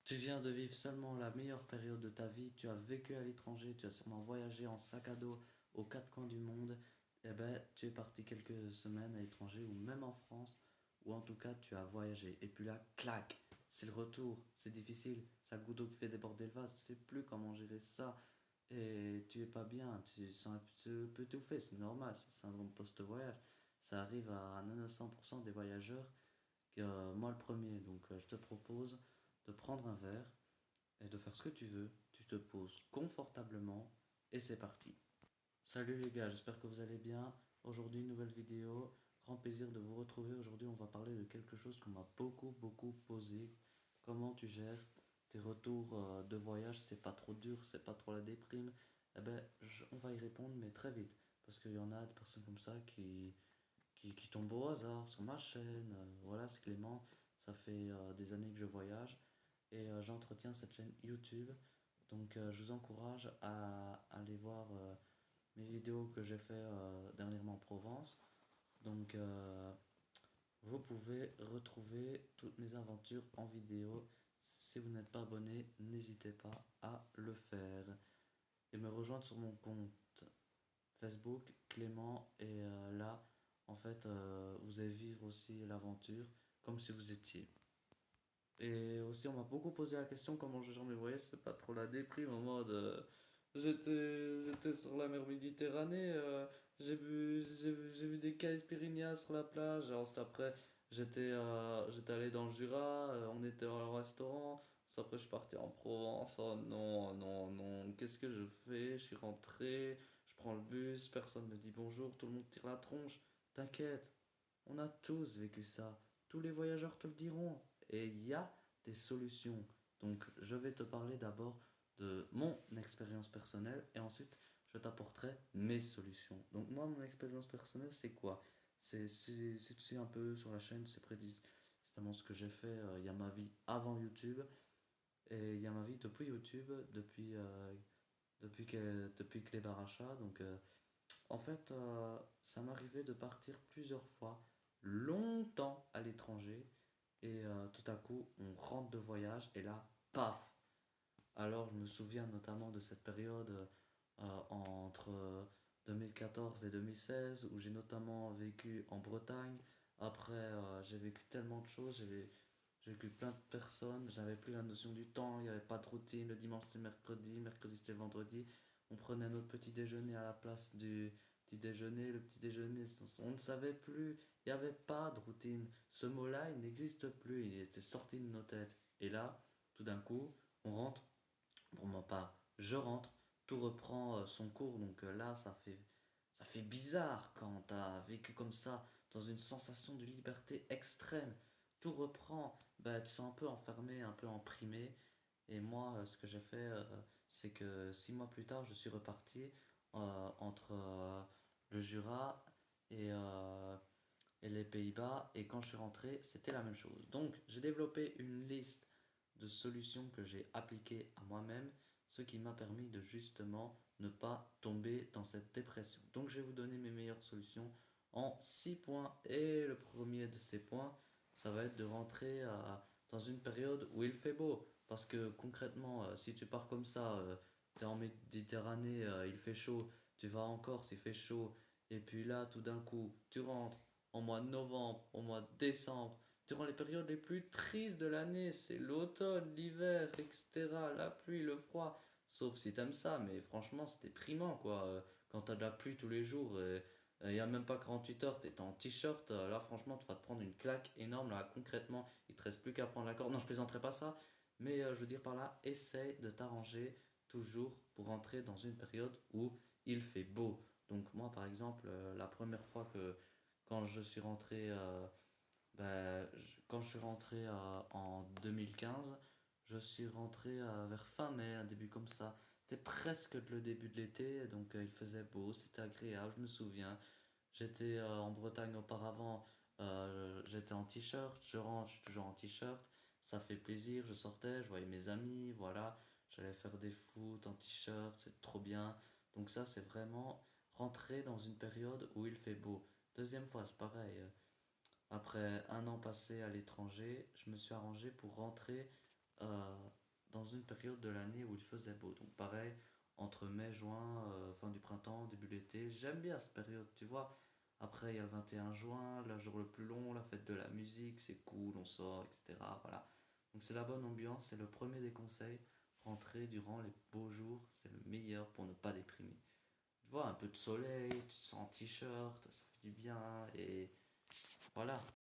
Tu viens de vivre seulement la meilleure période de ta vie, tu as vécu à l'étranger, tu as sûrement voyagé en sac à dos aux quatre coins du monde, et ben tu es parti quelques semaines à l'étranger ou même en France, ou en tout cas tu as voyagé. Et puis là, clac, c'est le retour, c'est difficile, ça le goutte qui fait déborder le vase, tu sais plus comment gérer ça, et tu es pas bien, tu sens un peu tout fait, c'est normal, c'est le syndrome post-voyage. Ça arrive à 900% des voyageurs, moi le premier, donc je te propose de prendre un verre et de faire ce que tu veux. Tu te poses confortablement et c'est parti. Salut les gars, j'espère que vous allez bien. Aujourd'hui, une nouvelle vidéo. Grand plaisir de vous retrouver. Aujourd'hui, on va parler de quelque chose qu'on m'a beaucoup posé. Comment tu gères tes retours de voyage? C'est pas trop dur, c'est pas trop la déprime. Eh ben, on va y répondre, mais très vite. Parce qu'il y en a des personnes comme ça qui tombent au hasard sur ma chaîne. Voilà, c'est Clément. Ça fait des années que je voyage et j'entretiens cette chaîne YouTube. Donc je vous encourage à aller voir mes vidéos que j'ai fait dernièrement en Provence. Donc vous pouvez retrouver toutes mes aventures en vidéo. Si vous n'êtes pas abonné, n'hésitez pas à le faire. Et me rejoindre sur mon compte Facebook, Clément. Et là, en fait, vous allez vivre aussi l'aventure comme si vous étiez. Et aussi, on m'a beaucoup posé la question comment je gère mes voyages. C'est pas trop la déprime en mode. J'étais sur la mer Méditerranée, j'ai vu des caipirinhas sur la plage. Ensuite, après, j'étais allé dans le Jura, on était au restaurant. Ensuite, après, je suis parti en Provence. Oh non, non, non, qu'est-ce que je fais? Je suis rentré, je prends le bus, personne me dit bonjour, tout le monde tire la tronche. T'inquiète, on a tous vécu ça. Tous les voyageurs te le diront. Et il y a des solutions. Donc, je vais te parler d'abord de mon expérience personnelle et ensuite, je t'apporterai mes solutions. Donc, moi, mon expérience personnelle, c'est quoi? Si tu sais un peu sur la chaîne, c'est précisément ce que j'ai fait. Il y a ma vie avant YouTube et il y a ma vie depuis YouTube, depuis que les barachas. Donc, en fait, ça m'arrivait de partir plusieurs fois, longtemps à l'étranger, et tout à coup, on rentre de voyage, et là, paf! Alors, je me souviens notamment de cette période entre 2014 et 2016, où j'ai notamment vécu en Bretagne. Après, j'ai vécu tellement de choses, j'ai vécu plein de personnes, j'avais plus la notion du temps, il n'y avait pas de routine, le dimanche c'était le mercredi, mercredi c'était le vendredi, on prenait notre petit déjeuner à la place du petit déjeuner, le petit déjeuner, on ne savait plus, il n'y avait pas de routine, ce mot-là il n'existe plus, il était sorti de nos têtes. Et là, tout d'un coup, on rentre, pour ma part, je rentre, tout reprend son cours, donc là ça fait bizarre quand tu as vécu comme ça, dans une sensation de liberté extrême. Tout reprend, bah, tu te sens un peu enfermé, un peu emprimé. Et moi, ce que j'ai fait, c'est que 6 mois plus tard, je suis reparti entre le Jura et, euh, et les Pays-Bas. Et quand je suis rentré, c'était la même chose. Donc, j'ai développé une liste de solutions que j'ai appliquées à moi-même, ce qui m'a permis de justement ne pas tomber dans cette dépression. Donc, je vais vous donner mes meilleures solutions en 6 points. Et le premier de ces points, ça va être de rentrer dans une période où il fait beau. Parce que concrètement, si tu pars comme ça, tu es en Méditerranée, il fait chaud, tu vas en Corse, il fait chaud, et puis là, tout d'un coup, tu rentres au mois de novembre, au mois de décembre, durant les périodes les plus tristes de l'année, c'est l'automne, l'hiver, etc., la pluie, le froid. Sauf si t'aimes ça, mais franchement, c'est déprimant, quoi. Quand t'as de la pluie tous les jours, il n'y a même pas 48 heures, t'es en t-shirt, là, franchement, tu vas te prendre une claque énorme, là, concrètement, il te reste plus qu'à prendre la corde. Non, je plaisanterai pas ça, mais je veux dire par là, essaye de t'arranger toujours pour rentrer dans une période où il fait beau. Donc moi, par exemple, la première fois quand je suis rentré, quand je suis rentré en 2015, je suis rentré vers fin mai, un début comme ça. C'était presque le début de l'été, donc il faisait beau, c'était agréable, je me souviens. J'étais en Bretagne auparavant, j'étais en t-shirt, je rentre, je suis toujours en t-shirt, ça fait plaisir, je sortais, je voyais mes amis, voilà, j'allais faire des foot en t-shirt, c'est trop bien. Donc ça, c'est vraiment rentrer dans une période où il fait beau. Deuxième fois, c'est pareil. Après un an passé à l'étranger, je me suis arrangé pour rentrer euh, dans une période de l'année où il faisait beau. Donc pareil, entre mai, juin, fin du printemps, début de l'été, j'aime bien cette période, tu vois. Après, il y a le 21 juin, le jour le plus long, la fête de la musique, c'est cool, on sort, etc. Voilà. Donc c'est la bonne ambiance, c'est le premier des conseils. Rentrer durant les beaux jours, c'est le meilleur pour ne pas déprimer. Tu vois, un peu de soleil, tu te sens en t-shirt, ça fait du bien, et voilà.